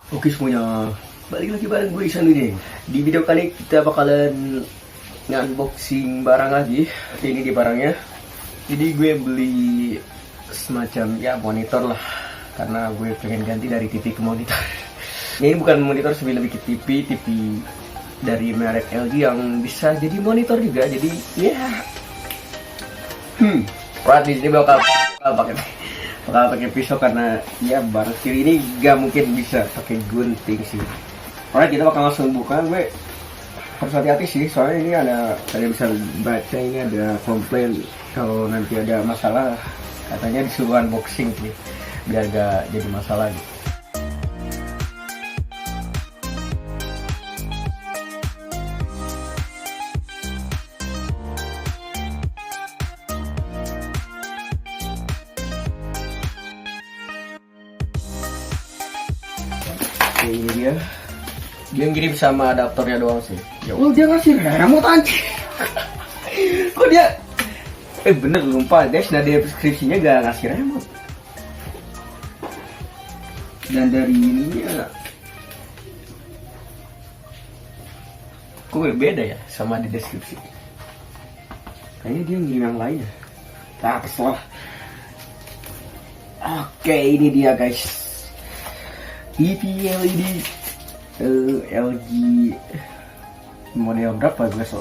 Oke semuanya, balik lagi bareng gue Isan nih. Di video kali kita bakalan nge-unboxing barang lagi. Ini di barangnya. Jadi gue beli semacam ya monitor lah, karena gue pengen ganti dari TV ke monitor. Ini bukan monitor sih, lebih ke TV dari merek LG yang bisa jadi monitor juga. Jadi ya, berat di sini bakal pakai pisau karena ya barang kiri ini gak mungkin bisa pakai gunting sih. Alright, kita bakal langsung buka. Gue harus hati-hati sih, soalnya ini ada, kalian bisa baca ini ada komplain kalau nanti ada masalah, katanya disuruh unboxing sih biar gak jadi masalah gitu. Ini dia ngirim sama adaptornya doang sih. Ya Allah, dia ngasih remote anjir. Kok dia bener lupa guys, nah di deskripsinya gak ngasih remote. Dan dari ininya kok beda ya sama di deskripsi. Kayaknya dia ngirim yang lain ya. Tapi salah. Oke, ini dia guys. TV LED LG model berapa guys?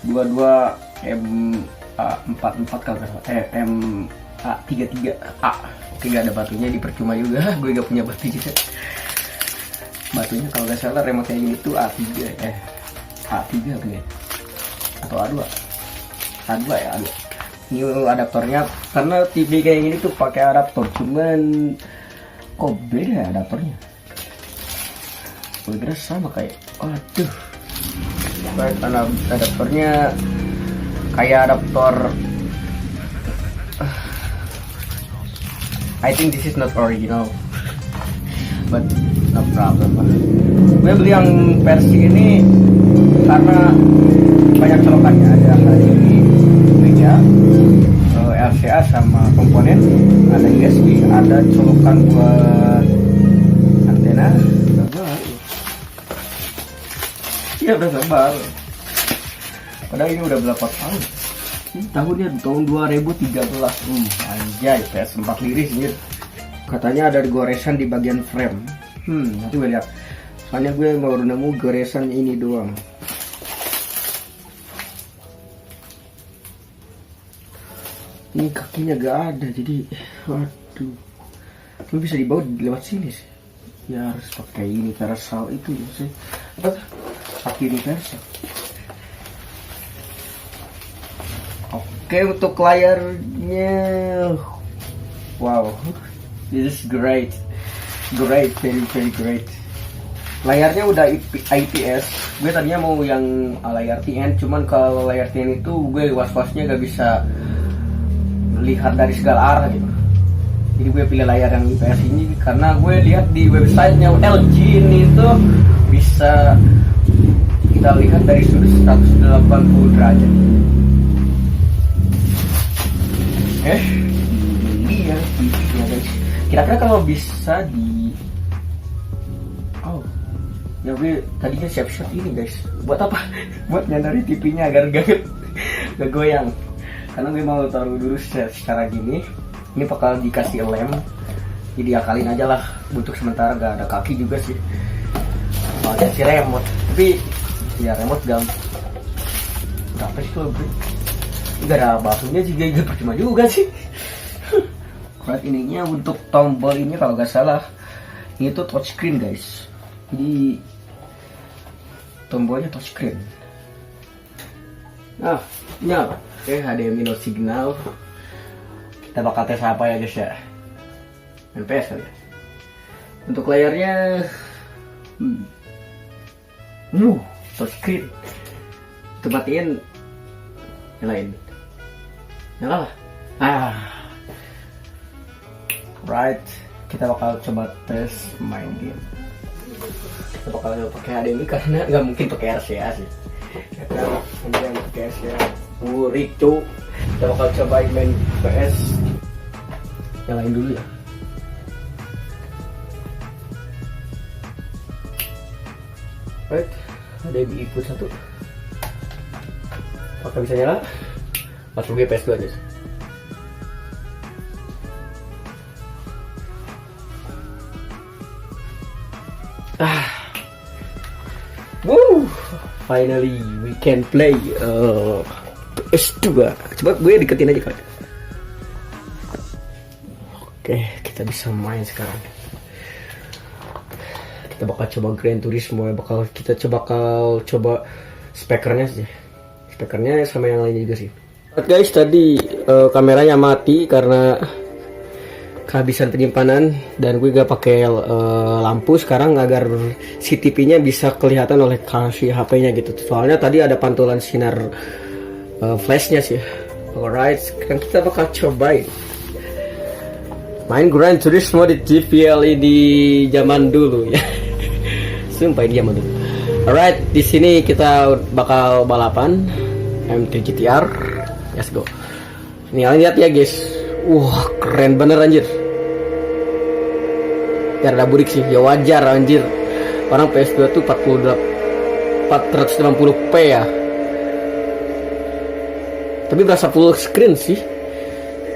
22MA44 kalau nggak salah, MA33A. Oke, nggak ada batunya, dipercuma juga. Gue gak punya batu juga. Batunya kalau nggak salah remote ini tuh A3 A3 kan ya? Atau A2 ya, A2. Ini adaptornya, karena TV kayak gini tuh pakai adaptor, cuman kok beda adaptornya. Gue kira sama kayak, waduh, karena adaptornya kayak adaptor. I think this is not original, but no problem. Gue beli yang versi ini karena banyak colokannya, ada HDMI, meja, LCA sama komponen, ada USB, ada colokan buat antena. Iya udah tebal. Padahal ini udah berapa tahun? Ini tahunnya tahun 2013. Anjay, PS4 liris gitu. Katanya ada goresan di bagian frame. Nanti gue lihat. Soalnya gue baru nemu goresan ini doang. Ini kakinya gak ada, jadi waduh. Ini bisa dibawa lewat sini sih. Ya harus pakai universal itu ya sih. Apa? Pakai universal. Oke, untuk layarnya, wow, this is great, very great. Layarnya udah IPS. Gue tadinya mau yang layar TN, cuman kalau layar TN itu gue was-wasnya gak bisa lihat dari segala arah gitu. Jadi gue pilih layar yang IPS ini karena gue lihat di websitenya LG ini tuh bisa kita lihat dari sudut 180 derajat. Iya TV-nya guys. Kira-kira kalau bisa di ya gue tadinya siap-siap ini guys. Buat apa? Buat nyandari TV-nya agar gak goyang. Karena gue mau taruh dulu secara gini. Ini bakal dikasih lem, jadi akalin aja lah untuk sementara, gak ada kaki juga sih. Soalnya si remote, tapi ya remote gampang. Berapa sih kalau beli? Gak ada batunya juga, gak percuma juga sih. Lihat ininya, untuk tombol ini kalau gak salah ini tuh touchscreen guys. Jadi tombolnya touchscreen. Nah, ini apa? Oke, HDMI no signal. Kita bakal tes apa ya guys ya? NPS kali ya. Untuk layarnya touchscreen. Itu matiin, nyalain. Nyala lah. Right, kita bakal coba tes main game. Kita bakal pakai HDMI karena nggak mungkin pakai RCA sih. Kita yang pakai RCA. Rico. Kita bakal cobain main PS. Nyalain dulu ya. Right, ada yang input satu. Apakah bisa nyala? Masuk ke PS2 guys. Woo! Finally we can play PS2. Coba gue deketin aja kali. Oke, kita bisa main sekarang. Kita bakal coba Gran Turismo ya, kita coba spekernya sih. Spekernya sama yang lainnya juga sih. Guys, tadi kameranya mati karena kehabisan penyimpanan dan gue gak pakai lampu sekarang agar si TV-nya bisa kelihatan oleh si HP-nya gitu. Soalnya tadi ada pantulan sinar flashnya sih. Alright, sekarang kita bakal cobain main Gran Turismo di TV LED zaman dulu ya. Sumpah ini zaman dulu. Alright, di sini kita bakal balapan M3 GTR. Let's go. Nih, lihat ya guys. Wah, keren bener anjir. Ya ada burik sih, ya wajar anjir. Orang PS2 tuh 480p ya. Tapi berasa full screen sih.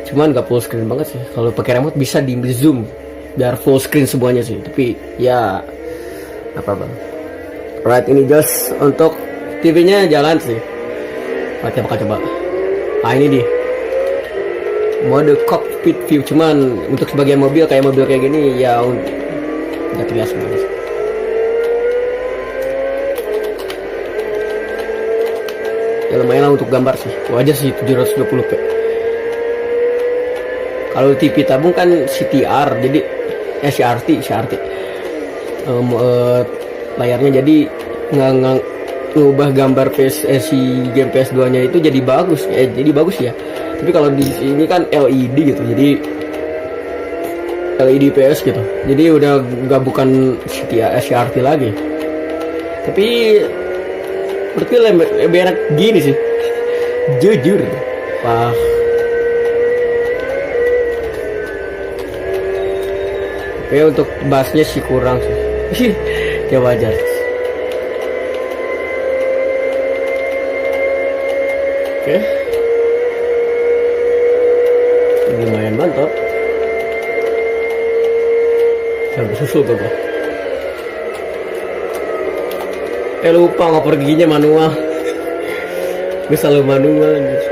Cuman gak full screen banget sih. Kalau pakai remote bisa di zoom biar full screen semuanya sih. Tapi ya apa bang. Right, ini just untuk TV-nya jalan sih. Kita bakal coba. Nah ini dia mode cockpit view, cuman untuk sebagian mobil kayak gini ya nggak terlihat semuanya. Ya lumayan lah untuk gambar sih, wajar sih 720p. Kalau TV tabung kan CTR, jadi CRT layarnya jadi ngubah gambar si game PS2 nya itu jadi bagus ya. Tapi kalau di sini kan LED gitu, jadi LED PS gitu, jadi udah nggak bukan CRT lagi. Tapi berarti lebih enak gini sih, jujur. Wah, oke, untuk bassnya sih kurang sih. Ya wajar. Oke, lumayan mantap. Sampai susul tuh gua. Lupa nggak perginya manual. Gue selalu manual gitu.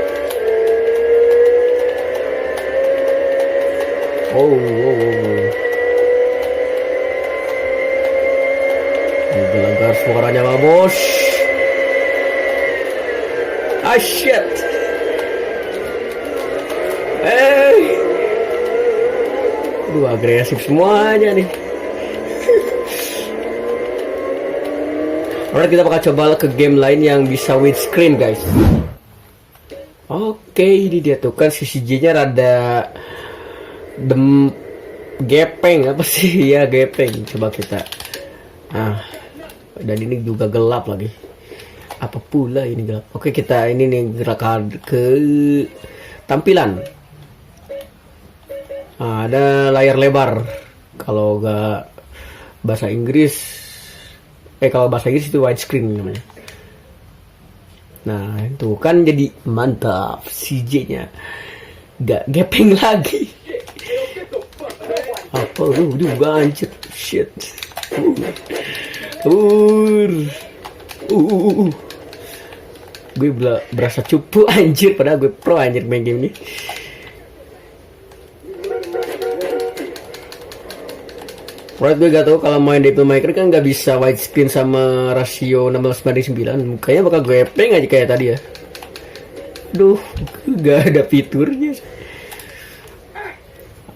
Oh. Gelanggar suaranya mah bos. Ah shit. Aduh, agresif semuanya nih. Alright, kita bakal coba ke game lain yang bisa widescreen guys. Oke, ini dia tuh kan CCJ-nya rada gepeng apa sih ya, gepeng. Coba kita. Dan ini juga gelap lagi. Apa pula ini gelap. Oke, kita ini nih gerakan ke tampilan. Ada layar lebar. Kalau nggak bahasa Inggris, kalau bahasa Inggris itu widescreen namanya. Nah, itu kan jadi mantap, CJ-nya nggak gepeng lagi. Apa lu juga anjir, shit. Gue berasa cupu anjir, padahal gue pro anjir main game ini. Right, gue gak tau kalau main Devil May Cry kan gak bisa widescreen sama rasio 16:9. Kayaknya bakal gepeng aja kayak tadi ya. Duh, gak ada fiturnya.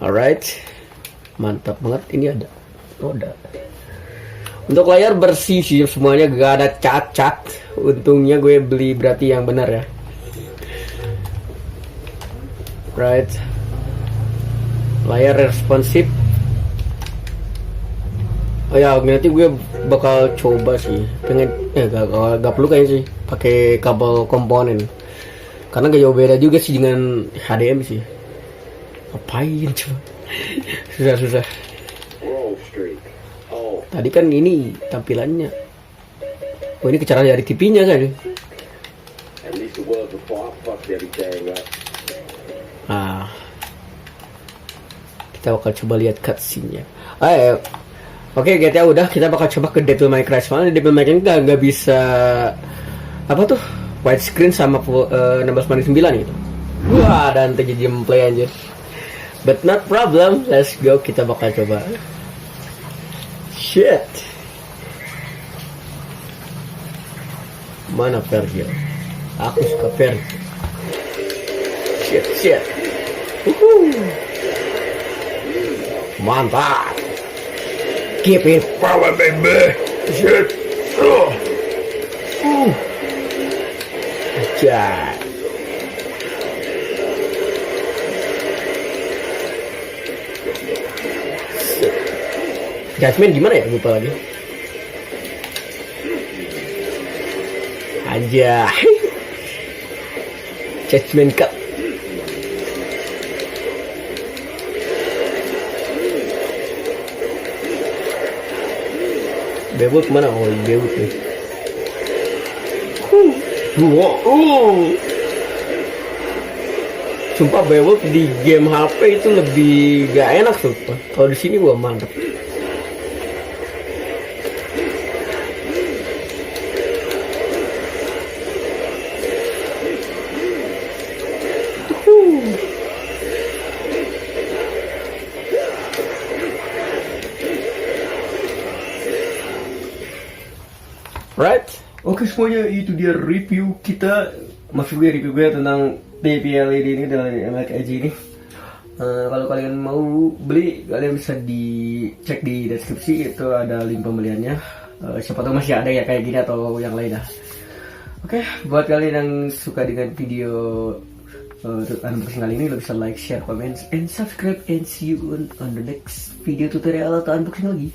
Alright, mantap banget. Ini ada roda. Untuk layar bersih sih semuanya, gak ada cacat. Untungnya gue beli berarti yang benar ya. Right, layar responsif. Oh ya, nanti gue bakal coba sih. Pengen gak perlu kayaknya sih pakai kabel komponen. Karena gak jauh beda juga sih dengan HDMI sih. Ngapain coba? Susah. Tadi kan ini tampilannya Oh, ini kecaran dari TV-nya kan? At least it was before I fucked everything up. Nah, kita bakal coba lihat cutscene-nya. Oke, GTA udah, kita bakal coba ke Devil May Cry. Soalnya Devil May Cry nggak bisa apa tuh widescreen sama 16:9 gitu. Wah, dan terjadi gameplay aja. But not problem, let's go. Kita bakal coba. Shit. Mana Virgil? Aku suka Virgil. Shit. Mantap. Keep it power, baby. Shit. Jai. Jasmine gimana ya? Lupa lagi. Aja. Judgment Cup. Bewood mana? Oh, Bewood nih. Sumpah Bewood di game HP itu lebih gak enak sumpah. Kalau di sini gua mantep. Right? Oke semuanya, itu dia review kita. Maksud gue review gue tentang TV LED ini dengan MLK Edge ini. Kalau kalian mau beli, kalian bisa dicek di deskripsi, itu ada link pembeliannya. Siapa tahu masih ada ya kayak gini atau yang lain dah. Oke, buat kalian yang suka dengan video unboxing kali ini, lo bisa like, share, comment, and subscribe, and see you on the next video tutorial atau unboxing lagi.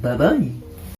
Bye bye.